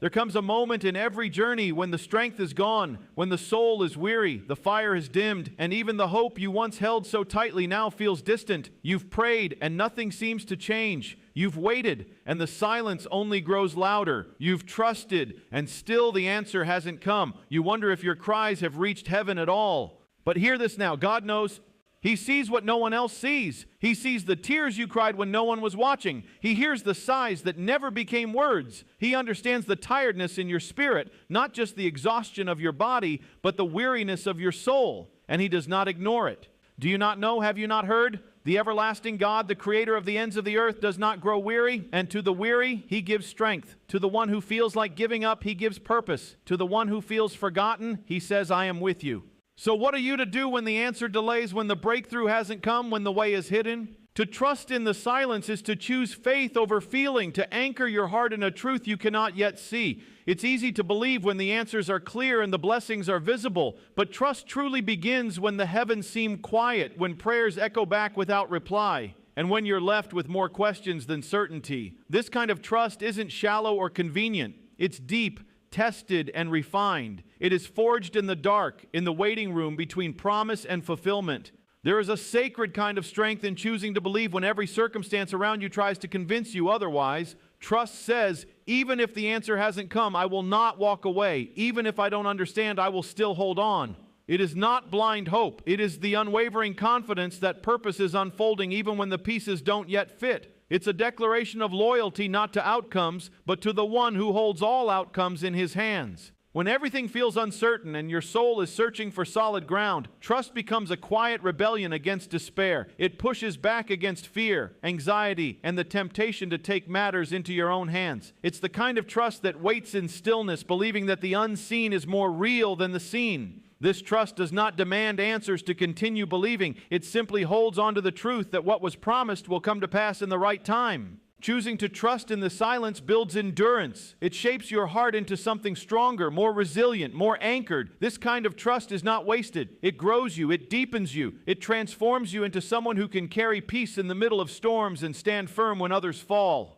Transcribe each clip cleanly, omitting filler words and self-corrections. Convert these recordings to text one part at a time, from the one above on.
There comes a moment in every journey when the strength is gone, when the soul is weary, the fire is dimmed, and even the hope you once held so tightly now feels distant. You've prayed and nothing seems to change. You've waited and the silence only grows louder. You've trusted and still the answer hasn't come. You wonder if your cries have reached heaven at all. But hear this now. God knows. He sees what no one else sees. He sees the tears you cried when no one was watching. He hears the sighs that never became words. He understands the tiredness in your spirit, not just the exhaustion of your body, but the weariness of your soul. And He does not ignore it. Do you not know? Have you not heard? The everlasting God, the creator of the ends of the earth, does not grow weary, and to the weary He gives strength. To the one who feels like giving up, He gives purpose. To the one who feels forgotten, He says, I am with you. So what are you to do when the answer delays, when the breakthrough hasn't come, when the way is hidden? To trust in the silence is to choose faith over feeling, to anchor your heart in a truth you cannot yet see. It's easy to believe when the answers are clear and the blessings are visible, but trust truly begins when the heavens seem quiet, when prayers echo back without reply, and when you're left with more questions than certainty. This kind of trust isn't shallow or convenient. It's deep, tested, and refined. It is forged in the dark, in the waiting room between promise and fulfillment. There is a sacred kind of strength in choosing to believe when every circumstance around you tries to convince you otherwise. Trust says, even if the answer hasn't come, I will not walk away. Even if I don't understand, I will still hold on. It is not blind hope. It is the unwavering confidence that purpose is unfolding even when the pieces don't yet fit. It's a declaration of loyalty not to outcomes, but to the one who holds all outcomes in His hands. When everything feels uncertain and your soul is searching for solid ground, trust becomes a quiet rebellion against despair. It pushes back against fear, anxiety, and the temptation to take matters into your own hands. It's the kind of trust that waits in stillness, believing that the unseen is more real than the seen. This trust does not demand answers to continue believing. It simply holds on to the truth that what was promised will come to pass in the right time. Choosing to trust in the silence builds endurance. It shapes your heart into something stronger, more resilient, more anchored. This kind of trust is not wasted. It grows you, it deepens you, it transforms you into someone who can carry peace in the middle of storms and stand firm when others fall.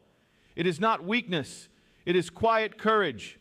It is not weakness, it is quiet courage.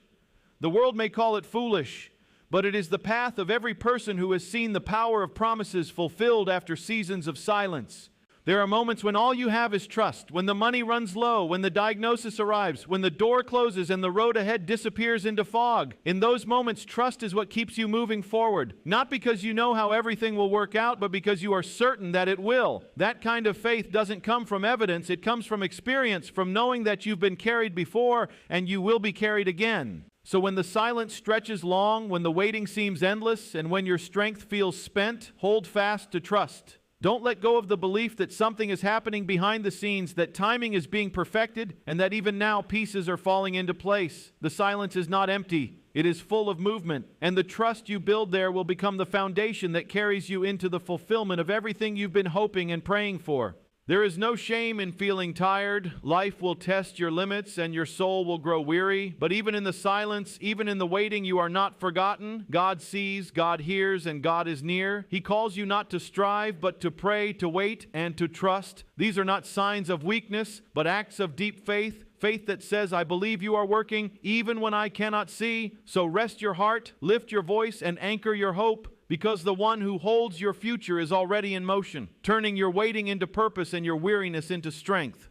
The world may call it foolish, but it is the path of every person who has seen the power of promises fulfilled after seasons of silence. There are moments when all you have is trust, when the money runs low, when the diagnosis arrives, when the door closes and the road ahead disappears into fog. In those moments, trust is what keeps you moving forward, not because you know how everything will work out, but because you are certain that it will. That kind of faith doesn't come from evidence, it comes from experience, from knowing that you've been carried before and you will be carried again. So when the silence stretches long, when the waiting seems endless, and when your strength feels spent, hold fast to trust. Don't let go of the belief that something is happening behind the scenes, that timing is being perfected, and that even now pieces are falling into place. The silence is not empty. It is full of movement, and the trust you build there will become the foundation that carries you into the fulfillment of everything you've been hoping and praying for. There is no shame in feeling tired. Life will test your limits and your soul will grow weary. But even in the silence, even in the waiting, you are not forgotten. God sees, God hears, and God is near. He calls you not to strive, but to pray, to wait, and to trust. These are not signs of weakness, but acts of deep faith. Faith that says, I believe you are working even when I cannot see. So rest your heart, lift your voice, and anchor your hope. Because the one who holds your future is already in motion, turning your waiting into purpose and your weariness into strength.